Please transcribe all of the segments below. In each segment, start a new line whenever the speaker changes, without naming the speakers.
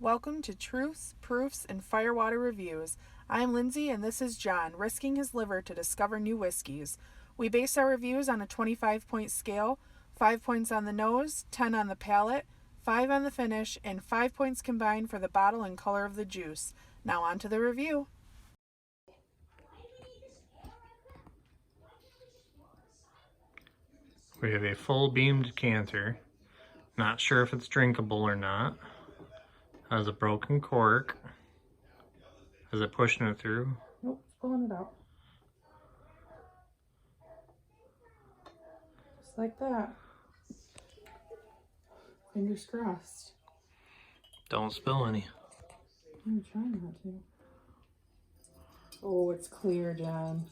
Welcome to Truths, Proofs, and Firewater Reviews. I'm Lindsay and this is John, risking his liver to discover new whiskeys. We base our reviews on a 25-point scale, 5 points on the nose, 10 on the palate, 5 on the finish, and 5 points combined for the bottle and color of the juice. Now on to the review.
We have a full Beam Decanter. Not sure if it's drinkable or not. Has a broken cork. Is it pushing it through?
Nope, pulling it out. Just like that. Fingers crossed.
Don't spill any.
I'm trying not to. Oh, it's clear, John.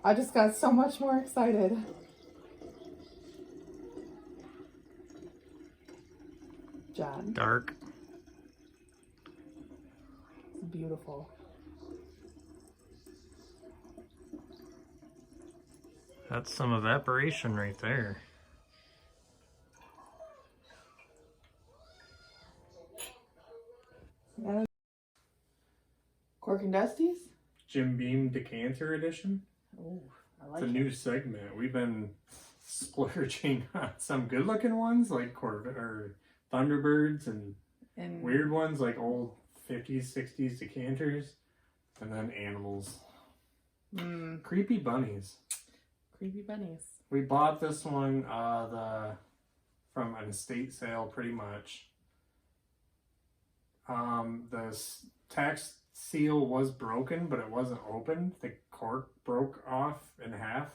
I just got so much more excited. John.
Dark.
It's beautiful.
That's some evaporation right there.
Corkin Dusties?
Jim Beam Decanter edition.
Oh, I like
it. It's a new segment. We've been splurging on some good looking ones like Thunderbirds and weird ones like old 50s, 60s decanters, and then animals. Creepy bunnies.
Creepy bunnies.
We bought this one from an estate sale pretty much. The tax seal was broken, but it wasn't open. The cork broke off in half.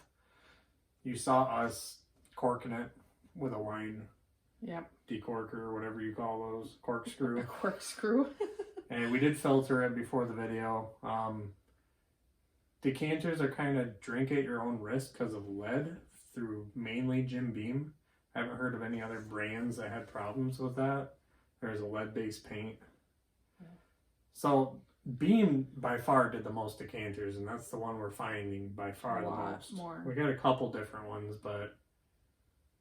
You saw us corking it with a wine decorker or whatever you call those, corkscrew.
A corkscrew.
And we did filter it before the video. Decanters are kind of drink at your own risk because of lead through mainly Jim Beam. I haven't heard of any other brands that had problems with that. There's a lead-based paint. So Beam by far did the most decanters, and that's the one we're finding by far the most.
More.
We got a couple different ones, but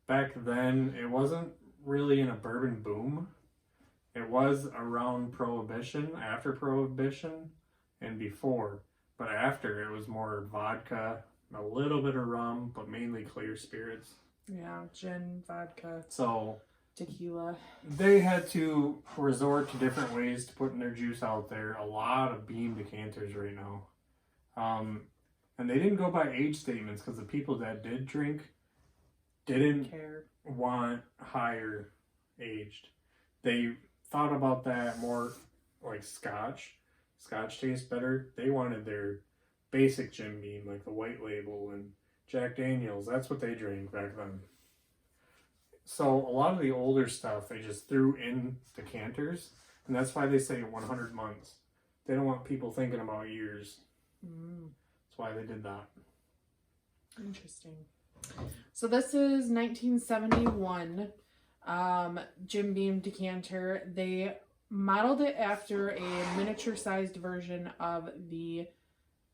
back then it wasn't really in a bourbon boom. It was around Prohibition, after Prohibition, and before. But after, it was more vodka, a little bit of rum, but mainly clear spirits.
Yeah, gin, vodka,
so
tequila.
They had to resort to different ways to putting their juice out there. A lot of Beam decanters right now. And they didn't go by age statements because the people that did drink didn't want higher aged. They thought about that more like Scotch. Scotch tastes better. They wanted their basic Jim Beam, like the white label and Jack Daniels. That's what they drank back then. So a lot of the older stuff, they just threw in decanters, and that's why they say 100 months. They don't want people thinking about years. That's why they did that.
Interesting. So this is 1971 Jim Beam Decanter. They modeled it after a miniature-sized version of the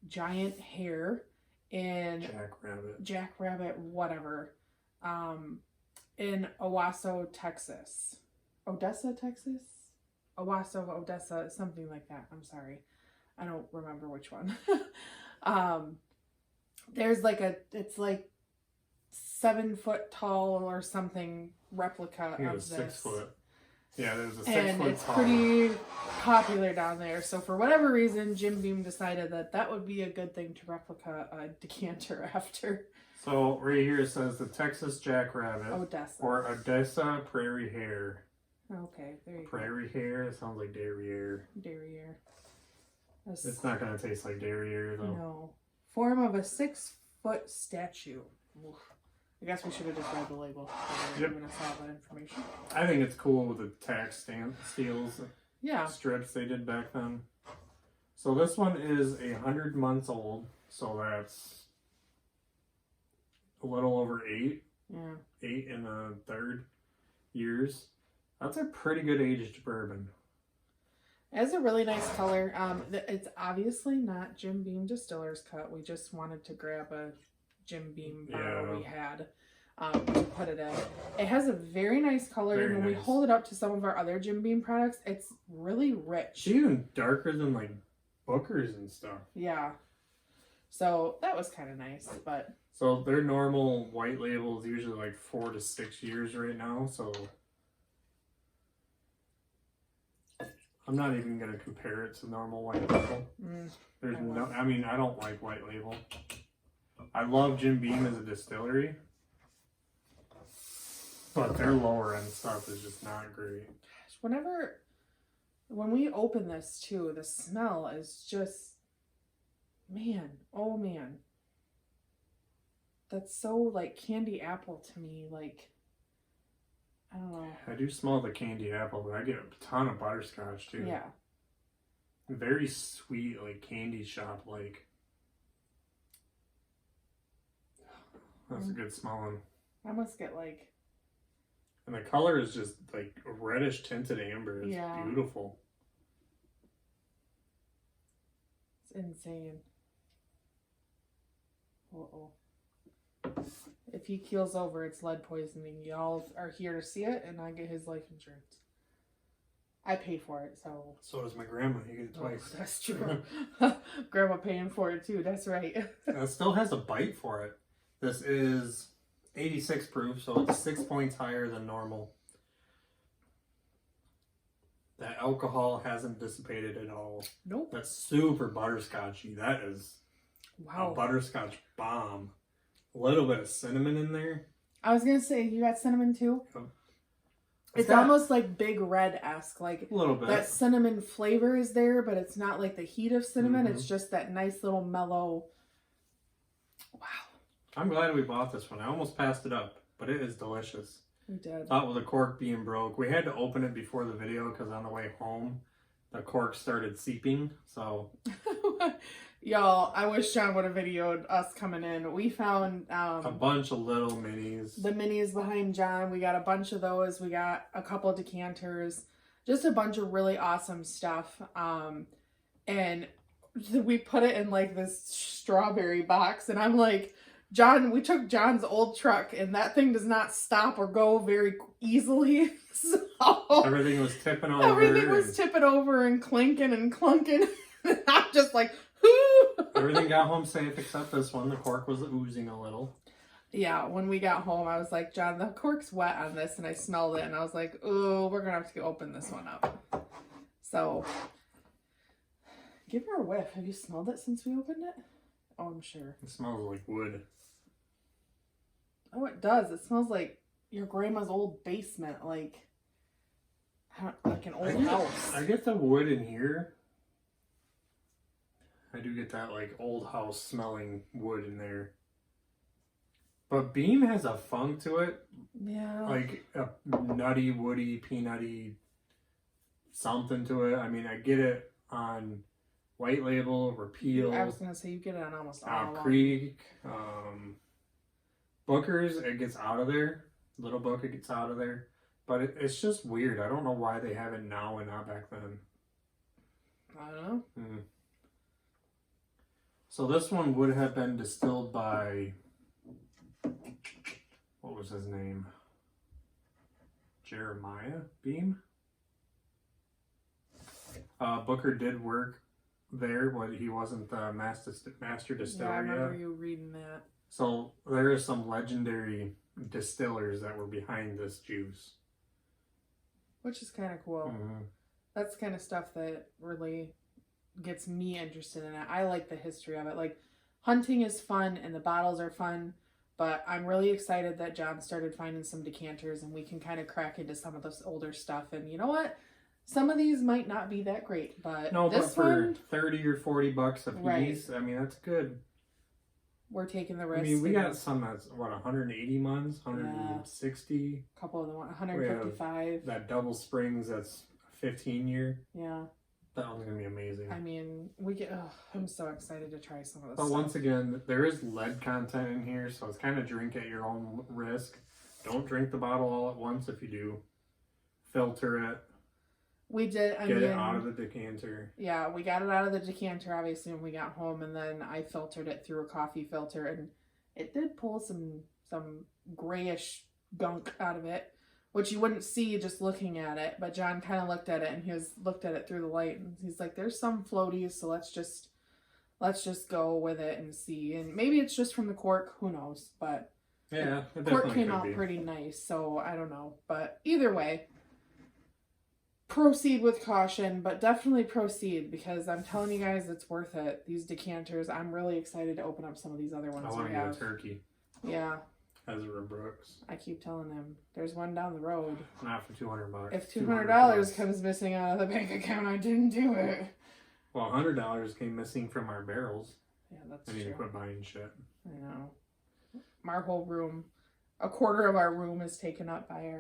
giant hare in Jackrabbit, whatever, in Odessa, Texas. Odessa, Texas? Odessa, something like that. I'm sorry. I don't remember which one. There's like it's like 7 foot tall or something replica of this.
6 foot. Yeah, there's a 6
and
foot
it's
tall.
pretty popular down there. So for whatever reason, Jim Beam decided that would be a good thing to replica a decanter after.
So right here it says the Texas Jackrabbit.
Odessa.
Or Odessa Prairie Hare.
Okay, there you
Prairie Hare? It sounds like derriere.
Derriere.
It's not going to taste like derriere though.
No. Form of a 6 foot statue. Oof. I guess we should have just read the label. Giving us all that information.
I think it's cool with the tax steals.
Yeah.
Strips they did back then. So this one is 100 months old. So that's a little over 8.
Yeah.
8 and a third years. That's a pretty good aged bourbon.
It has a really nice color. It's obviously not Jim Beam Distiller's cut. We just wanted to grab a Jim Beam bottle we had. to put it in. It has a very nice color.
Very
and when we
nice.
hold it up to some of our other Jim Beam products, it's really rich.
It's even darker than like Booker's and stuff.
Yeah. So that was kind of nice, but.
So their normal white label is usually like 4 to 6 years right now. So I'm not even gonna compare it to normal white label. There's no. I mean, I don't like white label. I love Jim Beam as a distillery, but their lower end stuff is just not great.
When we open this too, the smell is just, man, oh man. That's so like candy apple to me. Like, I don't know.
I do smell the candy apple, but I get a ton of butterscotch too.
Yeah.
Very sweet, like candy shop like. That's a good smelling.
I must get like.
And the color is just like reddish tinted amber. It's beautiful.
It's insane. Uh-oh. If he keels over, it's lead poisoning. Y'all are here to see it, and I get his life insurance. I pay for it, so.
So does my grandma. You get it twice.
Oh, that's true. Grandma paying for it too. That's right.
It still has a bite for it. This is 86 proof, so it's 6 points higher than normal. The alcohol hasn't dissipated at all.
Nope.
That's super butterscotchy. That is a butterscotch bomb. A little bit of cinnamon in there.
I was gonna say, you got cinnamon too?
Yep.
It's almost like Big Red-esque. Like
a little bit.
That cinnamon flavor is there, but it's not like the heat of cinnamon. It's just that nice little mellow. Wow.
I'm glad we bought this one. I almost passed it up, but it is delicious.
We did.
Thought with the cork being broke. We had to open it before the video because on the way home, the cork started seeping. So,
y'all, I wish John would have videoed us coming in. We found
a bunch of little minis.
The minis behind John. We got a bunch of those. We got a couple of decanters. Just a bunch of really awesome stuff. And we put it in like this strawberry box, and I'm like, John, we took John's old truck, and that thing does not stop or go very easily. So
everything was tipping over.
Everything was tipping over and clinking and clunking. And I'm just like, whoo!
Everything got home safe except this one. The cork was oozing a little.
Yeah, when we got home, I was like, John, the cork's wet on this, and I smelled it, and I was like, oh, we're gonna have to open this one up. So, give her a whiff. Have you smelled it since we opened it? Oh, I'm sure.
It smells like wood.
Oh, it does. It smells like your grandma's old basement, like an old house.
I get the wood in here. I do get that like old house smelling wood in there. But Beam has a funk to it.
Yeah.
Like a nutty, woody, peanutty something to it. I mean, I get it on White Label, Repeal.
I was going to say, you get it on almost all of them.
Creek, Booker's, it gets out of there. Little Booker gets out of there. But it's just weird. I don't know why they have it now and not back then.
I don't know.
So this one would have been distilled by, what was his name? Jeremiah Beam? Booker did work there, but he wasn't the master distiller
I remember
yet.
you reading that.
So there are some legendary distillers that were behind this juice.
Which is kind of cool. That's the kind of stuff that really gets me interested in it. I like the history of it. Like, hunting is fun and the bottles are fun, but I'm really excited that John started finding some decanters and we can kind of crack into some of this older stuff. And you know what? Some of these might not be that great, but
no,
this
but for
one,
$30 or $40 a piece,
right.
I mean, that's good.
We're taking the risk.
I mean, we got some that's, what, 180 months, 160?
Yeah. A couple of them, 155.
That double springs, that's 15 year.
Yeah.
That one's going to be amazing.
I mean, I'm so excited to try some of this
But
stuff.
once again, there is lead content in here, so it's kind of drink at your own risk. Don't drink the bottle all at once. If you do, filter it.
We did.
Get it out of the decanter.
Yeah, we got it out of the decanter, obviously, when we got home, and then I filtered it through a coffee filter, and it did pull some some grayish gunk out of it, which you wouldn't see just looking at it. But John kind of looked at it, and he looked at it through the light, and he's like, "There's some floaties, so let's just go with it and see." And maybe it's just from the cork, who knows? But
yeah,
the cork came out pretty nice, so I don't know. But either way, proceed with caution, but definitely proceed, because I'm telling you guys, it's worth it. These decanters, I'm really excited to open up some of these other ones.
I want to get a turkey.
Yeah.
Ezra Brooks.
I keep telling him there's one down the road.
Not for $200.
If $200 comes missing out of the bank account, I didn't do it.
Well, $100 came missing from our barrels.
Yeah, that's
true. I need to quit buying shit.
I know. Our whole room, a quarter of our room is taken up by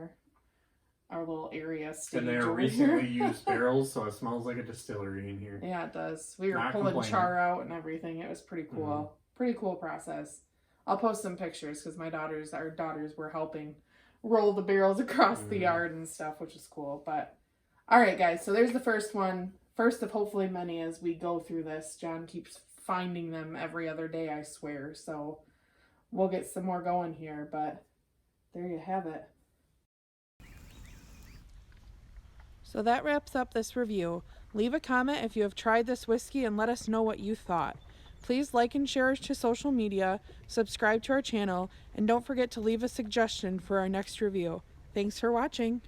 our little area stage.
And they are recently used barrels, so it smells like a distillery in here.
Yeah, it does. We were pulling char out and everything. It was pretty cool. Mm-hmm. Pretty cool process. I'll post some pictures because our daughters were helping roll the barrels across the yard and stuff, which is cool. But all right, guys. So there's the first one. First of hopefully many as we go through this. John keeps finding them every other day, I swear. So we'll get some more going here. But there you have it. So that wraps up this review. Leave a comment if you have tried this whiskey and let us know what you thought. Please like and share us to social media, subscribe to our channel, and don't forget to leave a suggestion for our next review. Thanks for watching.